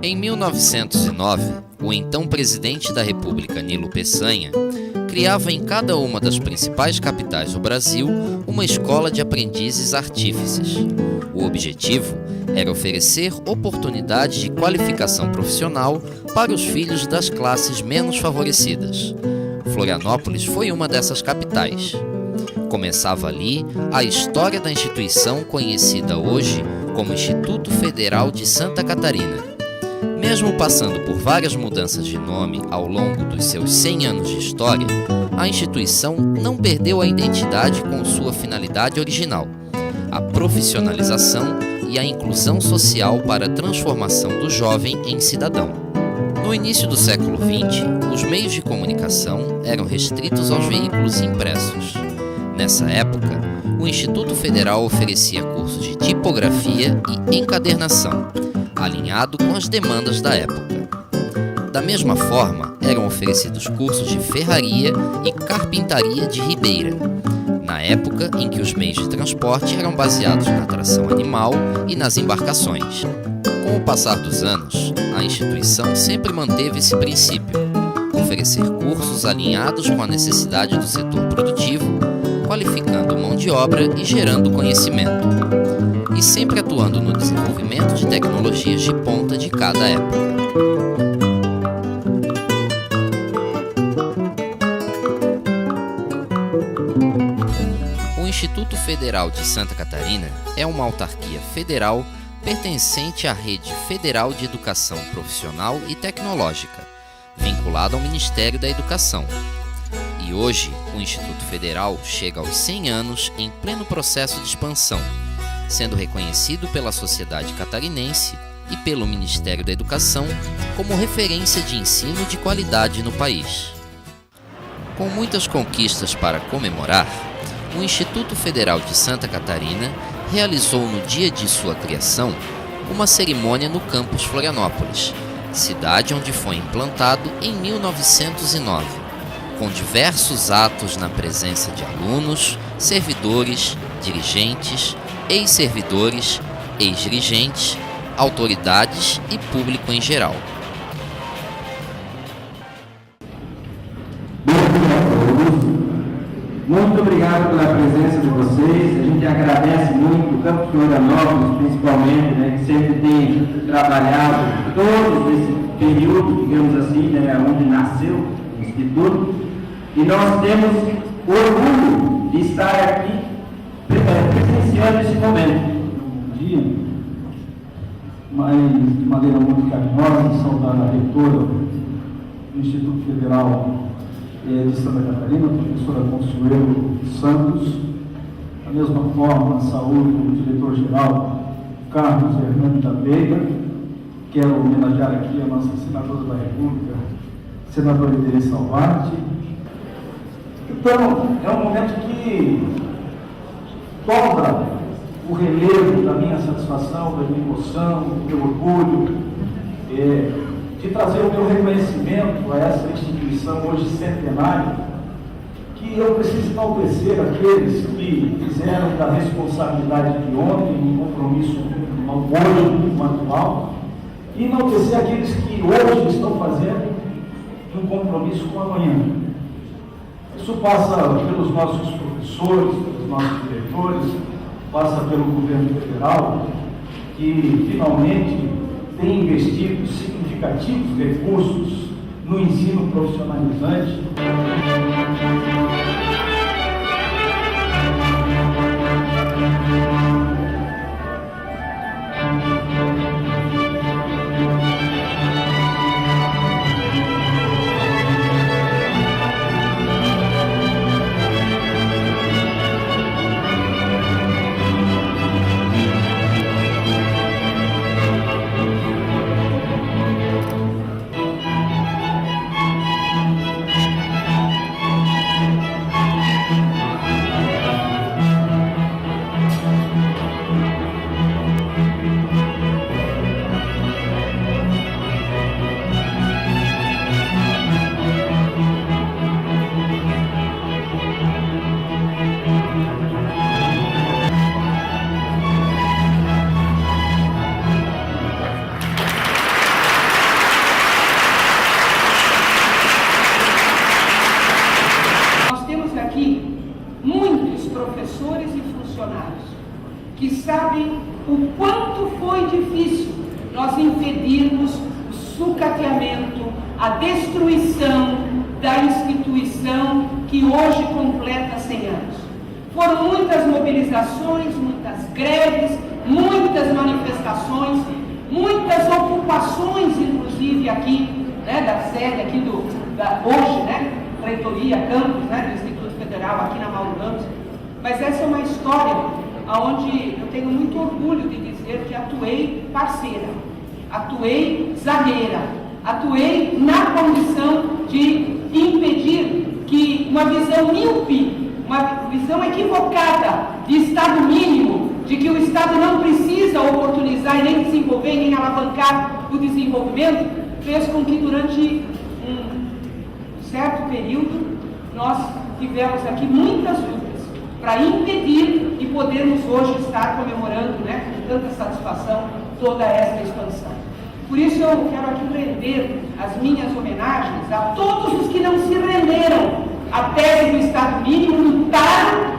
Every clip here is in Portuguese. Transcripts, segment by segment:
Em 1909, o então presidente da República, Nilo Peçanha, criava em cada uma das principais capitais do Brasil uma escola de aprendizes artífices. O objetivo era oferecer oportunidades de qualificação profissional para os filhos das classes menos favorecidas. Florianópolis foi uma dessas capitais. Começava ali a história da instituição conhecida hoje como Instituto Federal de Santa Catarina. Mesmo passando por várias mudanças de nome ao longo dos seus 100 anos de história, a instituição não perdeu a identidade com sua finalidade original, a profissionalização e a inclusão social para a transformação do jovem em cidadão. No início do século XX, os meios de comunicação eram restritos aos veículos impressos. Nessa época, o Instituto Federal oferecia cursos de tipografia e encadernação, alinhado com as demandas da época. Da mesma forma, eram oferecidos cursos de ferraria e carpintaria de ribeira, na época em que os meios de transporte eram baseados na tração animal e nas embarcações. Com o passar dos anos, a instituição sempre manteve esse princípio: oferecer cursos alinhados com a necessidade do setor produtivo, qualificando mão de obra e gerando conhecimento, e sempre atuando no desenvolvimento de tecnologias de ponta de cada época. O Instituto Federal de Santa Catarina é uma autarquia federal pertencente à Rede Federal de Educação Profissional e Tecnológica, vinculada ao Ministério da Educação. E hoje, o Instituto Federal chega aos 100 anos em pleno processo de expansão, sendo reconhecido pela sociedade catarinense e pelo Ministério da Educação como referência de ensino de qualidade no país. Com muitas conquistas para comemorar, o Instituto Federal de Santa Catarina realizou no dia de sua criação uma cerimônia no campus Florianópolis, cidade onde foi implantado em 1909, com diversos atos na presença de alunos, servidores, dirigentes, ex-servidores, ex-dirigentes, autoridades e público em geral. Muito obrigado pela presença de vocês. A gente agradece muito o Campus Florianópolis, principalmente, que sempre tem trabalhado todo esse período, digamos assim, onde nasceu o Instituto. E nós temos orgulho de estar aqui presenciando esse momento. Bom dia, mas de maneira muito carinhosa, saudar a reitora do Instituto Federal de Santa Catarina, a professora Consuelo Santos. Da mesma forma, saúde o diretor-geral Carlos Hernando da Veiga. Quero homenagear aqui a nossa senadora da República, senadora Teresa Alvarte. Então, é um momento que dobra o relevo da minha satisfação, da minha emoção, do meu orgulho, de trazer o meu reconhecimento a essa instituição hoje centenária, que eu preciso enaltecer aqueles que fizeram da responsabilidade de ontem um compromisso hoje, no atual, e enaltecer aqueles que hoje estão fazendo um compromisso com amanhã. Isso passa pelos nossos professores, pelos nossos diretores, passa pelo governo federal, que finalmente tem investido significativos recursos no ensino profissionalizante. professores e funcionários, que sabem o quanto foi difícil nós impedirmos o sucateamento, a destruição da instituição que hoje completa 100 anos. Foram muitas mobilizações, muitas greves, muitas manifestações, muitas ocupações, inclusive aqui, né, da sede aqui hoje, né, reitoria, campus, né, do Instituto Federal, aqui na Mauro Ramos. Mas essa é uma história onde eu tenho muito orgulho de dizer que atuei parceira, atuei zagueira, atuei na condição de impedir que uma visão míope, uma visão equivocada de Estado mínimo, de que o Estado não precisa oportunizar e nem desenvolver, nem alavancar o desenvolvimento, fez com que durante um certo período nós tivemos aqui muitas lutas para impedir e podermos hoje estar comemorando, né, com tanta satisfação toda esta expansão. Por isso eu quero aqui render as minhas homenagens a todos os que não se renderam à tese do Estado mínimo, lutaram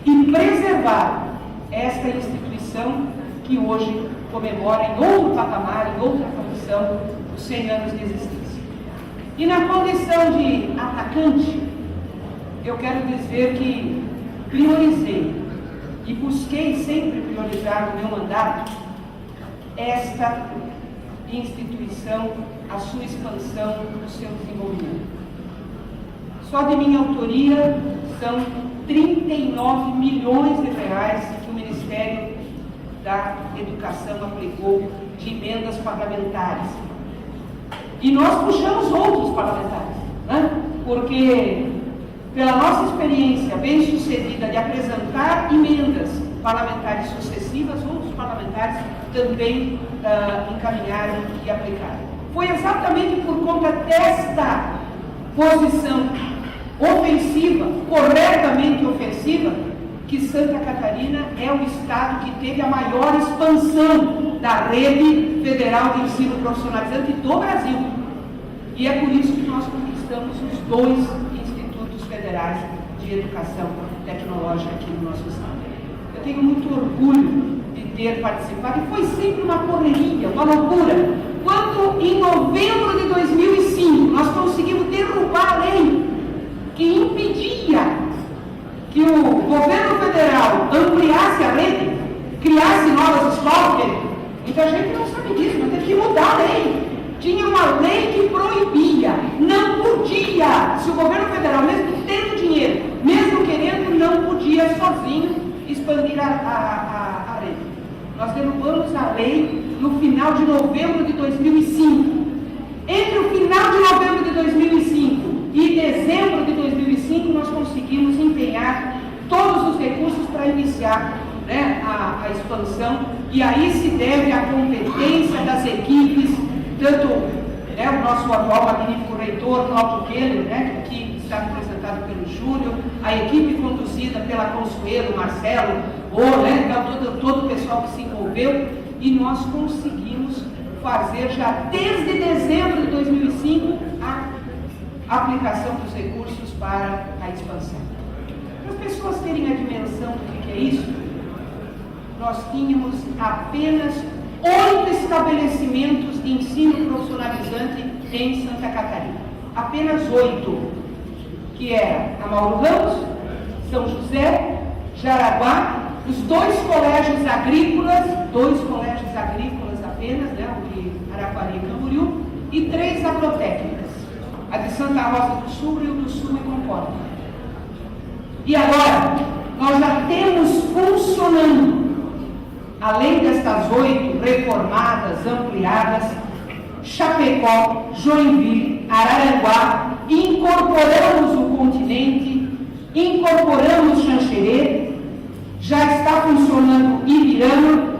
e preservaram esta instituição que hoje comemora em outro patamar, em outra condição, os 100 anos de existência. E na condição de atacante, eu quero dizer que priorizei e busquei sempre priorizar no meu mandato esta instituição, a sua expansão, o seu desenvolvimento. Só de minha autoria são 39 milhões de reais que o Ministério da Educação aplicou de emendas parlamentares. E nós puxamos outros parlamentares, né? Porque pela nossa experiência bem sucedida de apresentar emendas parlamentares sucessivas, outros parlamentares também encaminharam e aplicaram. Foi exatamente por conta desta posição ofensiva, corretamente ofensiva, que Santa Catarina é o estado que teve a maior expansão da rede federal de ensino profissionalizante do Brasil. E é por isso que nós conquistamos os 2 institutos federais de educação tecnológica aqui no nosso estado. Eu tenho muito orgulho de ter participado, e foi sempre uma correria, uma loucura. Quando em novembro de 2005 nós conseguimos derrubar a lei que impedia que o governo federal ampliasse a rede, criasse novas escolas, muita gente não sabe disso, mas teve que mudar a lei. Tinha uma lei que proibia, não podia, se o governo federal, mesmo tendo dinheiro, mesmo querendo, não podia sozinho expandir a rede. Nós derrubamos a lei no final de novembro de 2005. Entre o final de novembro de 2005 e dezembro de 2005, nós conseguimos empenhar todos os recursos para iniciar, né, a expansão, e aí se deve à competência das equipes, tanto, né, o nosso atual magnífico reitor, Cláudio Keller, né, que aqui está representado pelo Júlio, a equipe conduzida pela Consuelo, Marcelo, né, todo o pessoal que se envolveu, e nós conseguimos fazer já desde dezembro de 2005 a aplicação dos recursos para a expansão. Para as pessoas terem a dimensão do que é isso, nós tínhamos apenas 8 estabelecimentos de ensino profissionalizante em Santa Catarina. Apenas 8, que era a Mauro Ramos, São José, Jaraguá, os 2 colégios agrícolas apenas, né, o de Araquari e Camboriú, e 3 agrotécnicas, a de Santa Rosa do Sul, Rio do Sul e Concórdia. E agora, nós já temos funcionando, além destas 8 reformadas, ampliadas, Chapecó, Joinville, Araranguá, incorporamos o Continente, incorporamos Xanxerê, já está funcionando Ibirama,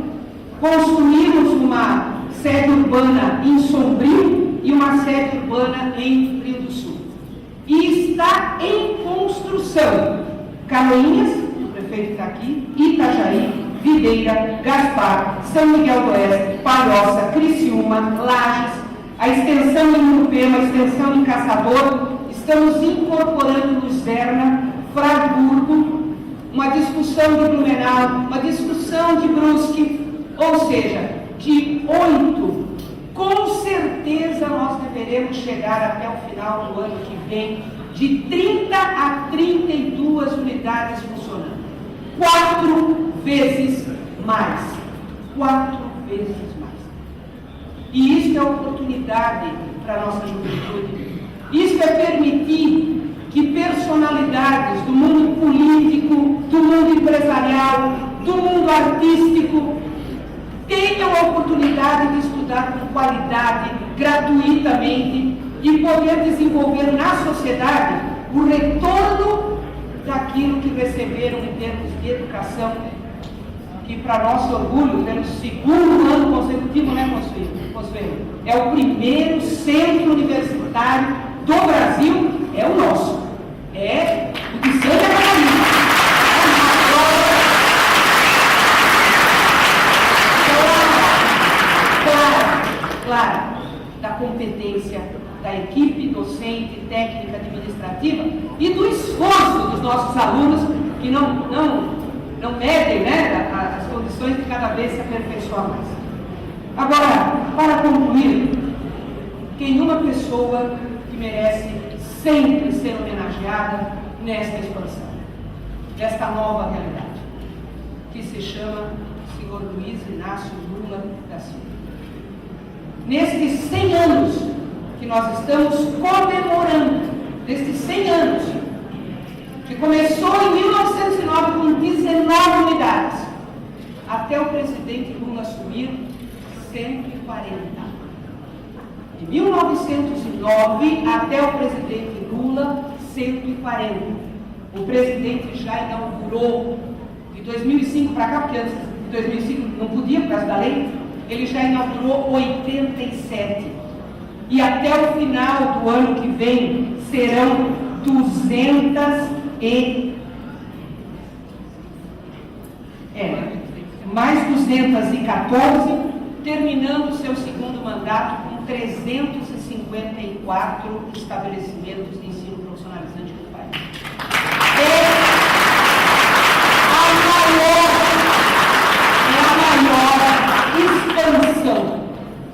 construímos uma sede urbana em Sombrio e uma sede urbana em Rio do Sul. E está em construção Canoinhas, o prefeito está aqui, Itajaí, Videira, Gaspar, São Miguel do Oeste, Palhoça, Criciúma, Lages, a extensão em Urupema, a extensão em Caçador, estamos incorporando Luzerna, Friburgo, uma discussão de Blumenau, uma discussão de Brusque, ou seja, de 8, com certeza nós deveremos chegar até o final do ano que vem de 30 a 32 unidades funcionando. 4 vezes mais. 4 vezes mais. E isso é oportunidade para a nossa juventude. Isso é permitir que personalidades do mundo político, do mundo empresarial, do mundo artístico, tenham a oportunidade de estudar com qualidade, gratuitamente, e poder desenvolver na sociedade o retorno daquilo que receberam em termos de educação, que para nosso orgulho, pelo 2º ano consecutivo, né, Consuelo? É o primeiro centro universitário do Brasil, é o nosso. É o de Santa Catarina. Claro, da competência da equipe docente, técnica, administrativa e do esforço dos nossos alunos que não medem, né, as condições de cada vez se aperfeiçoar mais. Agora, para concluir, tem uma pessoa que merece sempre ser homenageada nesta expansão, desta nova realidade, que se chama senhor Luiz Inácio Lula da Silva. Nestes 100 anos que nós estamos comemorando, nestes 100 anos, que começou em 1909 com 19 unidades, até o presidente Lula assumir 140. De 1909 até o presidente Lula, 140. O presidente já inaugurou, de 2005 para cá, porque antes de 2005 não podia por causa da lei, ele já inaugurou 87. E até o final do ano que vem serão 214, terminando o seu 2º mandato com 354 estabelecimentos de ensino profissionalizante no país. É a maior expansão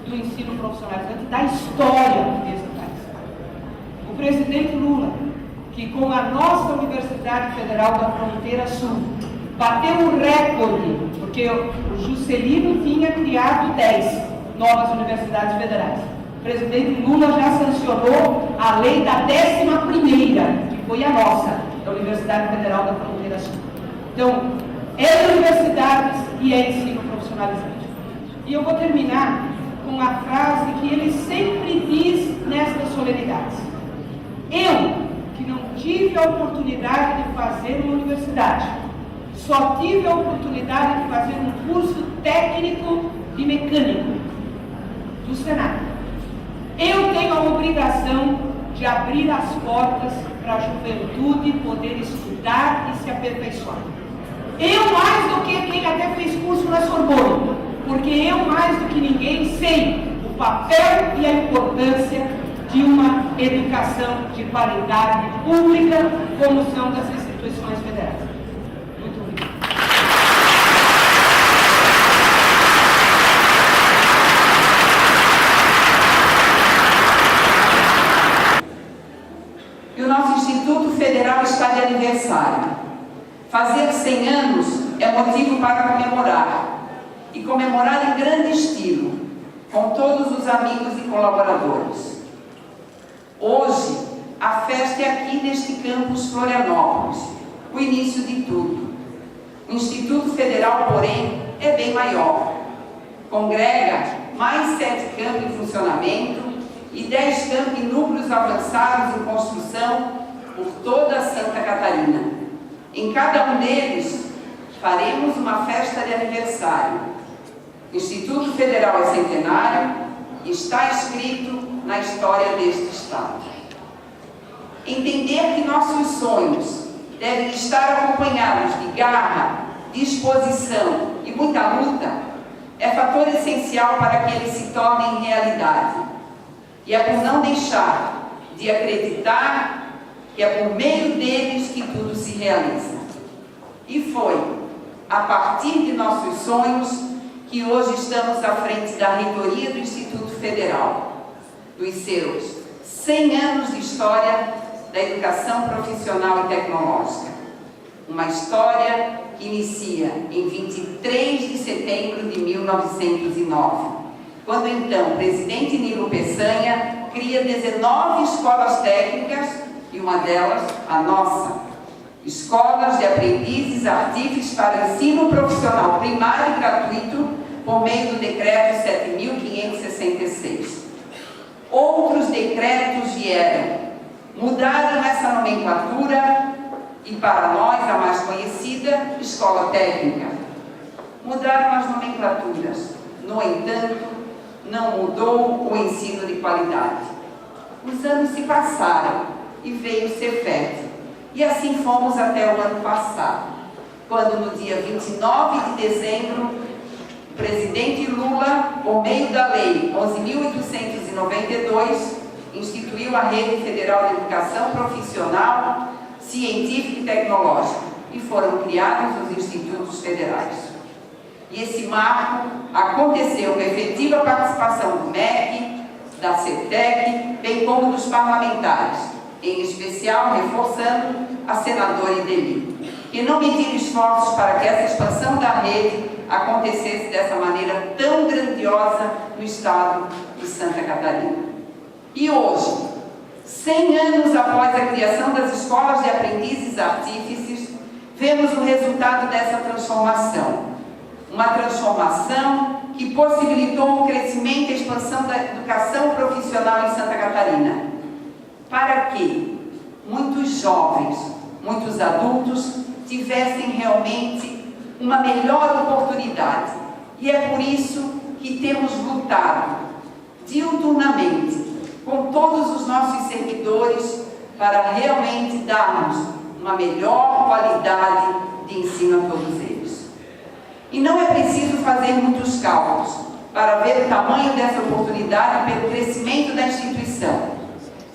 do ensino profissionalizante da história desse país. O presidente Lula, que com a nossa Universidade Federal da Fronteira Sul bateu o recorde, porque o Juscelino tinha criado 10 novas universidades federais. O presidente Lula já sancionou a lei da 11ª, que foi a nossa, da Universidade Federal da Fronteira Sul. Então, é universidades e é ensino profissionalizante. E eu vou terminar com a frase que ele sempre diz nestas solenidades. Eu, que não tive a oportunidade de fazer uma universidade, só tive a oportunidade de fazer um curso técnico de mecânico do Senado. Eu tenho a obrigação de abrir as portas para a juventude poder estudar e se aperfeiçoar. Eu, mais do que quem até fez curso na Sorbonne, porque eu, mais do que ninguém, sei o papel e a importância de uma educação de qualidade pública, como são das instituições federais. Muito obrigada. E o nosso Instituto Federal está de aniversário. Fazer 100 anos é motivo para comemorar. E comemorar em grande estilo, com todos os amigos e colaboradores. Hoje, a festa é aqui neste campus Florianópolis, o início de tudo. O Instituto Federal, porém, é bem maior. Congrega mais 7 campos em funcionamento e 10 campos em núcleos avançados em construção por toda Santa Catarina. Em cada um deles, faremos uma festa de aniversário. O Instituto Federal é centenário e está escrito na história deste Estado. Entender que nossos sonhos devem estar acompanhados de garra, disposição e muita luta é fator essencial para que eles se tornem realidade. E é por não deixar de acreditar que é por meio deles que tudo se realiza. E foi a partir de nossos sonhos que hoje estamos à frente da reitoria do Instituto Federal, dos seus 100 anos de história da educação profissional e tecnológica. Uma história que inicia em 23 de setembro de 1909, quando então o presidente Nilo Peçanha cria 19 escolas técnicas e uma delas, a nossa, Escolas de Aprendizes Artífices para Ensino Profissional Primário e Gratuito, por meio do Decreto 7.566. Outros decretos vieram, mudaram essa nomenclatura e, para nós, a mais conhecida, Escola Técnica. Mudaram as nomenclaturas, no entanto, não mudou o ensino de qualidade. Os anos se passaram e veio o Cefet. E assim fomos até o ano passado, quando no dia 29 de dezembro, o presidente Lula, por meio da Lei 11.892, instituiu a Rede Federal de Educação Profissional, Científica e Tecnológica, e foram criados os institutos federais. E esse marco aconteceu com a efetiva participação do MEC, da CETEC, bem como dos parlamentares, em especial reforçando a senadora Ideli, que não mediram esforços para que essa expansão da rede acontecesse dessa maneira tão grandiosa no estado de Santa Catarina. E hoje, 100 anos após a criação das escolas de aprendizes artífices, vemos o resultado dessa transformação. Uma transformação que possibilitou o crescimento e a expansão da educação profissional em Santa Catarina, para que muitos jovens, muitos adultos tivessem realmente uma melhor oportunidade. E é por isso que temos lutado diuturnamente com todos os nossos servidores para realmente darmos uma melhor qualidade de ensino a todos eles. E não é preciso fazer muitos cálculos para ver o tamanho dessa oportunidade pelo crescimento da instituição.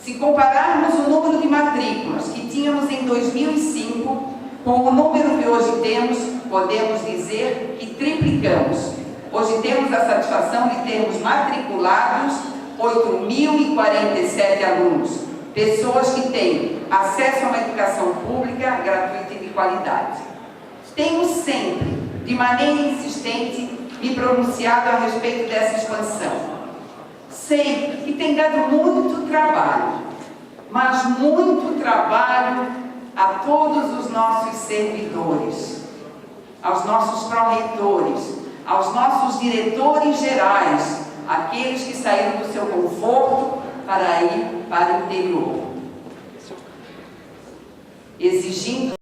Se compararmos o número de matrículas que tínhamos em 2005 com o número que hoje temos, podemos dizer que triplicamos. Hoje temos a satisfação de termos matriculados 8.047 alunos, pessoas que têm acesso a uma educação pública, gratuita e de qualidade. Tenho sempre, de maneira insistente, me pronunciado a respeito dessa expansão. Sei que tem dado muito trabalho, mas muito trabalho a todos os nossos servidores, aos nossos pró-reitores, aos nossos diretores gerais, aqueles que saíram do seu conforto para ir para o interior, exigindo